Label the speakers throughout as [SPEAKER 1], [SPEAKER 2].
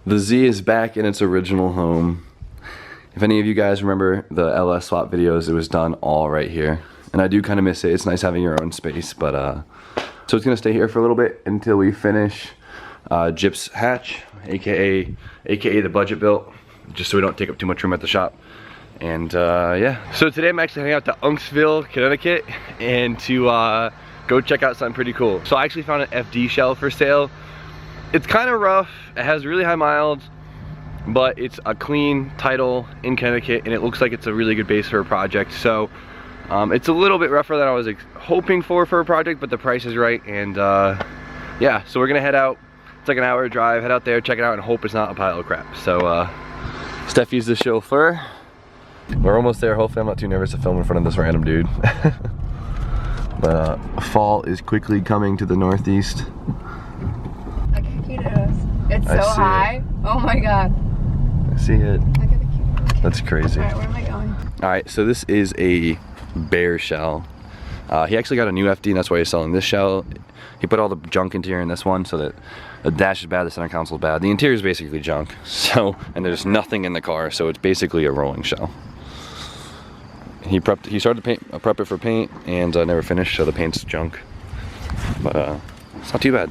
[SPEAKER 1] The Z is back in its original home. If any of you guys remember the LS swap videos, it was done all right here. And I do kind of miss it. It's nice having your own space, but so it's gonna stay here for a little bit until we finish Jip's hatch, aka the budget built, just so we don't take up too much room at the shop. And yeah, so today I'm actually heading out to Unksville, Connecticut, and to go check out something pretty cool. So I actually found an FD shell for sale. It's kind of rough, it has really high miles, but it's a clean title in Connecticut, and it looks like it's a really good base for a project. So it's a little bit rougher than I was hoping for a project, but the price is right. And yeah, so we're gonna head out. It's like an hour drive, head out there, check it out, and hope it's not a pile of crap. So Steffi's the chauffeur. We're almost there. Hopefully I'm not too nervous to film in front of this random dude. But fall is quickly coming to the northeast.
[SPEAKER 2] Look how cute it is. It's so high. Oh my god.
[SPEAKER 1] I see it.
[SPEAKER 2] Look at the cute.
[SPEAKER 1] That's crazy.
[SPEAKER 2] Alright, where am I going?
[SPEAKER 1] Alright, so this is a bear shell. He actually got a new FD, and that's why he's selling this shell. He put all the junk interior in this one so that the dash is bad, the center console is bad. The interior is basically junk. So, and there's nothing in the car, so it's basically a rolling shell. He started to prep it for paint and never finished, so the paint's junk. But it's not too bad.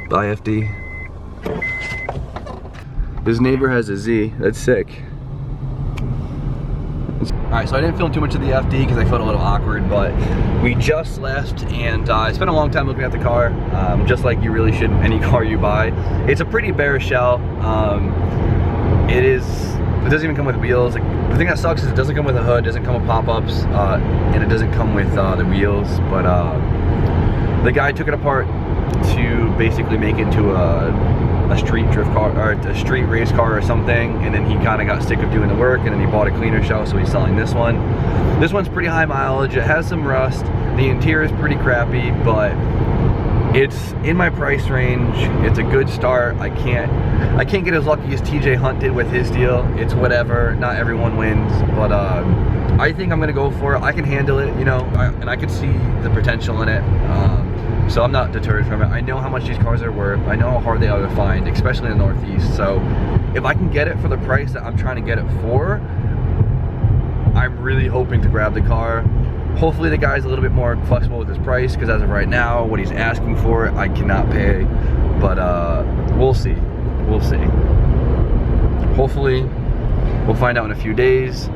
[SPEAKER 1] Bye, FD. His neighbor has a Z. That's sick. Alright, so I didn't film too much of the FD because I felt a little awkward, but we just left, and I spent a long time looking at the car, just like you really should any car you buy. It's a pretty bare shell. It doesn't even come with wheels. Like, the thing that sucks is it doesn't come with a hood, doesn't come with pop-ups, and it doesn't come with the wheels, but the guy took it apart to basically make it into a street drift car or a street race car or something, and then he kind of got sick of doing the work, and then he bought a cleaner shell, so he's selling this one. This one's pretty high mileage, it has some rust, the interior is pretty crappy, but it's in my price range. It's a good start. I can't get as lucky as TJ Hunt did with his deal. It's whatever, not everyone wins, but I think I'm gonna go for it. I can handle it, you know, and I could see the potential in it. So I'm not deterred from it. I know how much these cars are worth. I know how hard they are to find, especially in the Northeast. So if I can get it for the price that I'm trying to get it for, I'm really hoping to grab the car. Hopefully the guy's a little bit more flexible with his price, because as of right now, what he's asking for, I cannot pay. But we'll see. We'll see. Hopefully, we'll find out in a few days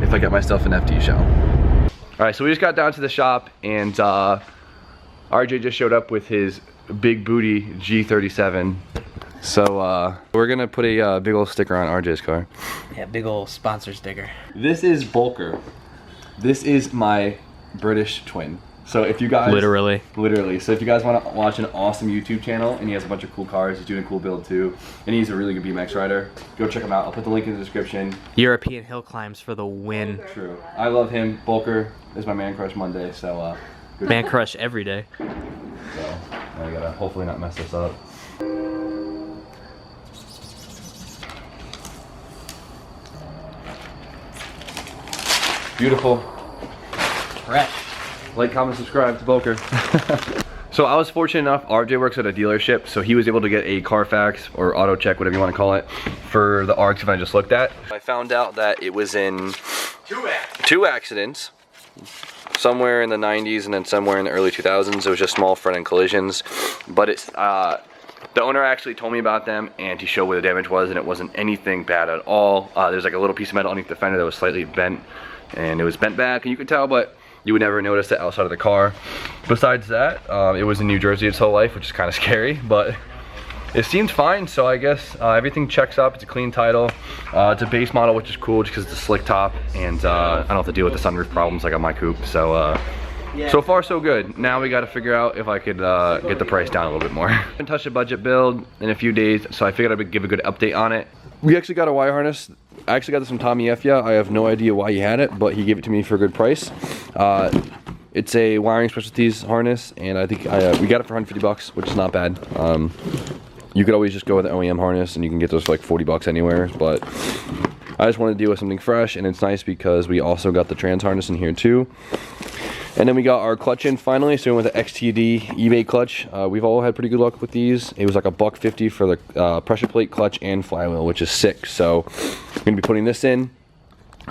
[SPEAKER 1] if I get myself an FD shell. All right, so we just got down to the shop, and RJ just showed up with his big booty G37. So we're gonna put a big old sticker on RJ's car.
[SPEAKER 3] Yeah, big old sponsor sticker.
[SPEAKER 1] This is Boqer. This is my British twin. So if you guys literally. So if you guys want to watch an awesome YouTube channel, and he has a bunch of cool cars, he's doing a cool build too, and he's a really good BMX rider, go check him out. I'll put the link in the description.
[SPEAKER 3] European hill climbs for the win.
[SPEAKER 1] True. I love him. Boqer is my man crush Monday, so
[SPEAKER 3] man crush every day.
[SPEAKER 1] So I gotta hopefully not mess this up. Beautiful.
[SPEAKER 3] Fresh.
[SPEAKER 1] Like, comment, subscribe to Boqer. So I was fortunate enough, RJ works at a dealership, so he was able to get a Carfax or auto check, whatever you want to call it, for the RX I just looked at. I found out that it was in two accidents. Somewhere in the 90s and then somewhere in the early 2000s. It was just small front end collisions, but it's the owner actually told me about them, and he showed where the damage was, and it wasn't anything bad at all. There's like a little piece of metal underneath the fender that was slightly bent, and it was bent back, and you could tell, but you would never notice it outside of the car. Besides that, it was in New Jersey its whole life, which is kind of scary, but it seemed fine. So I guess everything checks up. It's a clean title. It's a base model, which is cool just because it's a slick top, and I don't have to deal with the sunroof problems like on my coupe. So so far so good. Now we got to figure out if I could get the price down a little bit more. I haven't touched a budget build in a few days, so I figured I would give a good update on it. We actually got a wire harness. I actually got this from Tommy F. I have no idea why he had it, but he gave it to me for a good price. It's a wiring specialties harness, and I think we got it for 150 bucks, which is not bad. You could always just go with the OEM harness, and you can get those for like 40 bucks anywhere, but I just wanted to deal with something fresh, and it's nice because we also got the trans harness in here too. And then we got our clutch in finally, so we went with the XTD eBay clutch. We've all had pretty good luck with these. It was like $150 for the pressure plate, clutch, and flywheel, which is sick. So I'm gonna be putting this in.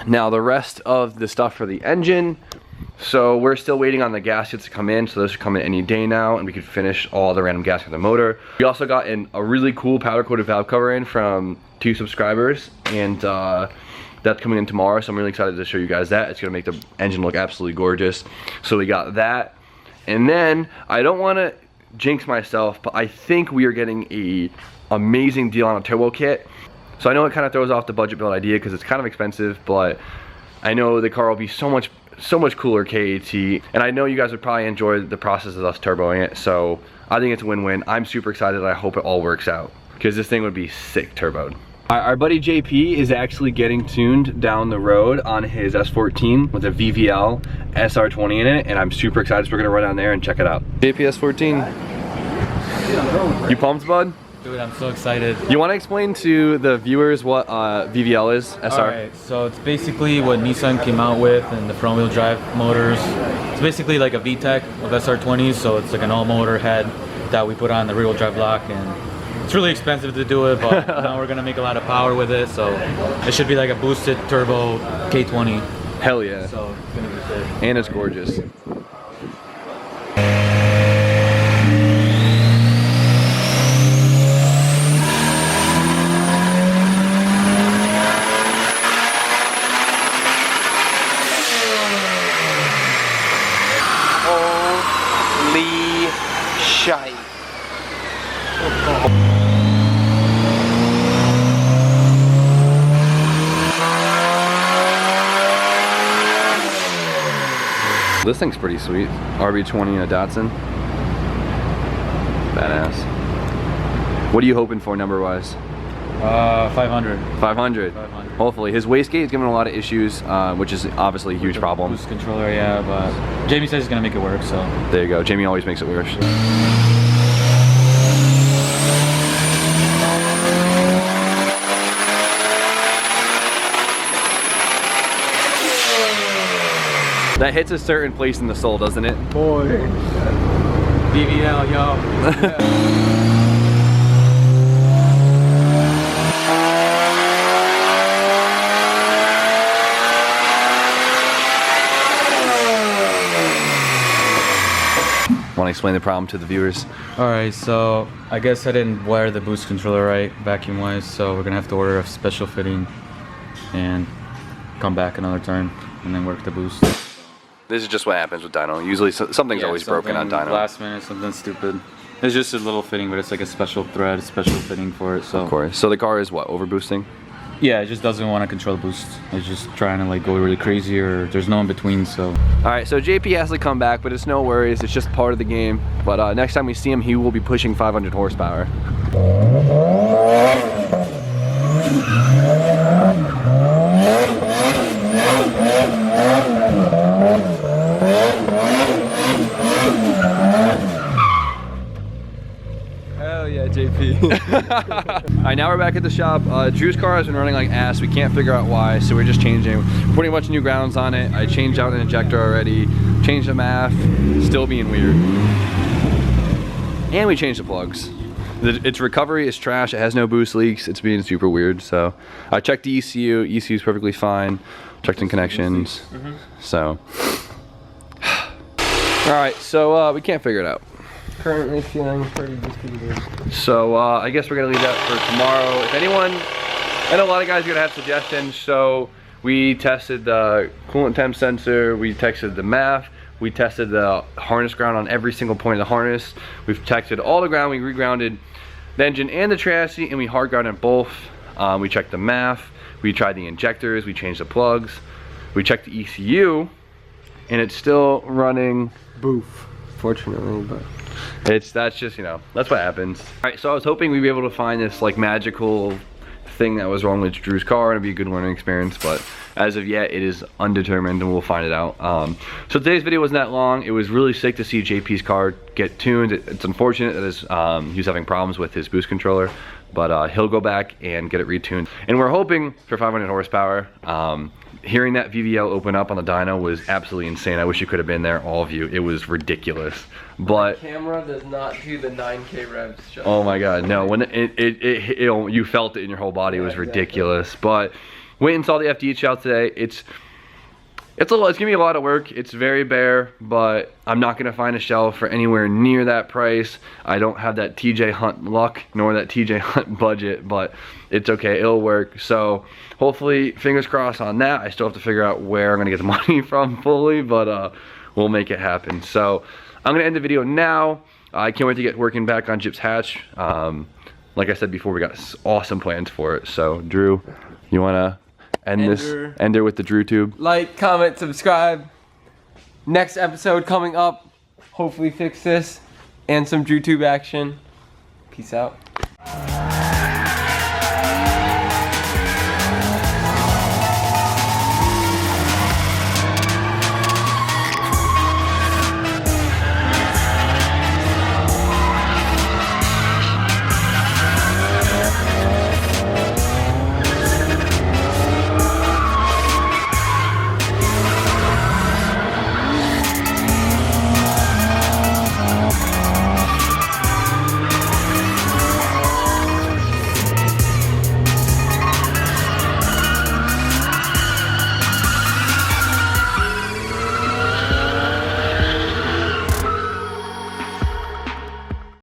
[SPEAKER 1] Now the rest of the stuff for the engine, so we're still waiting on the gaskets to come in, so those should come in any day now, and we could finish all the random gaskets of the motor. We also got a really cool powder coated valve cover in from 2 subscribers, and that's coming in tomorrow, so I'm really excited to show you guys that. It's gonna make the engine look absolutely gorgeous. So we got that, and then I don't want to jinx myself, but I think we are getting a amazing deal on a turbo kit. So I know it kind of throws off the budget build idea because it's kind of expensive, but I know the car will be so much cooler KAT, and I know you guys would probably enjoy the process of us turboing it, so I think it's a win-win. I'm super excited. I hope it all works out because this thing would be sick turboed. Our buddy JP is actually getting tuned down the road on his S14 with a VVL SR20 in it, and I'm super excited, so we're gonna run down there and check it out. JP S14. You pumped, bud?
[SPEAKER 4] Dude, I'm so excited.
[SPEAKER 1] You want to explain to the viewers what VVL is, SR?
[SPEAKER 4] Alright, so it's basically what Nissan came out with in the front wheel drive motors. It's basically like a VTEC of SR20s, so it's like an all motor head that we put on the rear wheel drive block, and it's really expensive to do it, but now we're gonna make a lot of power with it, so it should be like a boosted turbo K20.
[SPEAKER 1] Hell yeah.
[SPEAKER 4] So it's gonna be sick.
[SPEAKER 1] And it's gorgeous.
[SPEAKER 3] Holy shite.
[SPEAKER 1] This thing's pretty sweet. RB20 and a Datsun. Badass. What are you hoping for number-wise?
[SPEAKER 4] 500.
[SPEAKER 1] 500.
[SPEAKER 4] 500.
[SPEAKER 1] Hopefully. His wastegate is giving a lot of issues, which is obviously a huge problem.
[SPEAKER 4] Boost controller, yeah, but Jamie says he's gonna make it work, so.
[SPEAKER 1] There you go. Jamie always makes it worse. That hits a certain place in the soul, doesn't it?
[SPEAKER 4] Boy. BVL, yo.
[SPEAKER 1] Want to explain the problem to the viewers?
[SPEAKER 4] Alright, so I guess I didn't wire the boost controller right, vacuum wise, so we're gonna have to order a special fitting and come back another time and then work the boost.
[SPEAKER 1] This is just what happens with dyno. Usually something's always broken on dyno.
[SPEAKER 4] Last minute, something stupid. It's just a little fitting, but it's like a special thread, special fitting for it, so.
[SPEAKER 1] Of course. So the car is what, overboosting?
[SPEAKER 4] Yeah, it just doesn't want to control the boost. It's just trying to like go really crazy, or there's no in between, so.
[SPEAKER 1] Alright, so JP has to come back, but it's no worries. It's just part of the game. But next time we see him, he will be pushing 500 horsepower. Hell yeah, JP. Alright, now we're back at the shop. Drew's car has been running like ass. We can't figure out why, so we're just changing. Putting a bunch of new grounds on it. I changed out an injector already. Changed the MAF. Still being weird. And we changed the plugs. Its recovery is trash. It has no boost leaks. It's being super weird. So I checked the ECU. ECU is perfectly fine. Checked in connections. So. Alright, so we can't figure it out.
[SPEAKER 5] Currently feeling pretty defeated.
[SPEAKER 1] So I guess we're gonna leave that for tomorrow. If anyone, I know a lot of guys are gonna have suggestions. So we tested the coolant temp sensor, we tested the MAF, we tested the harness ground on every single point of the harness. We've tested all the ground, we regrounded the engine and the chassis, and we hard grounded both. We checked the MAF, we tried the injectors, we changed the plugs, we checked the ECU, and it's still running
[SPEAKER 5] Boof, fortunately, but.
[SPEAKER 1] That's just, you know, that's what happens. All right, so I was hoping we'd be able to find this like magical thing that was wrong with Drew's car and it'd be a good learning experience, but as of yet, it is undetermined, and we'll find it out. So today's video wasn't that long. It was really sick to see JP's car get tuned. It's unfortunate that he was having problems with his boost controller, but he'll go back and get it retuned. And we're hoping for 500 horsepower. Hearing that VVL open up on the dyno was absolutely insane. I wish you could have been there, all of you. It was ridiculous. But
[SPEAKER 5] the camera does not do the 9K revs.
[SPEAKER 1] Oh my God, no! When you felt it in your whole body. It was ridiculous. But went and saw the FD shell today. It's gonna be a lot of work. It's very bare, but I'm not gonna find a shell for anywhere near that price. I don't have that TJ Hunt luck nor that TJ Hunt budget, but it's okay, it'll work. So hopefully, fingers crossed on that. I still have to figure out where I'm gonna get the money from fully, but we'll make it happen. So I'm gonna end the video now. I can't wait to get working back on Jip's hatch. Like I said before, we got awesome plans for it. So Drew, you wanna end her with the Drew tube?
[SPEAKER 5] Like, comment, subscribe. Next episode coming up. Hopefully fix this and some Drew tube action. Peace out.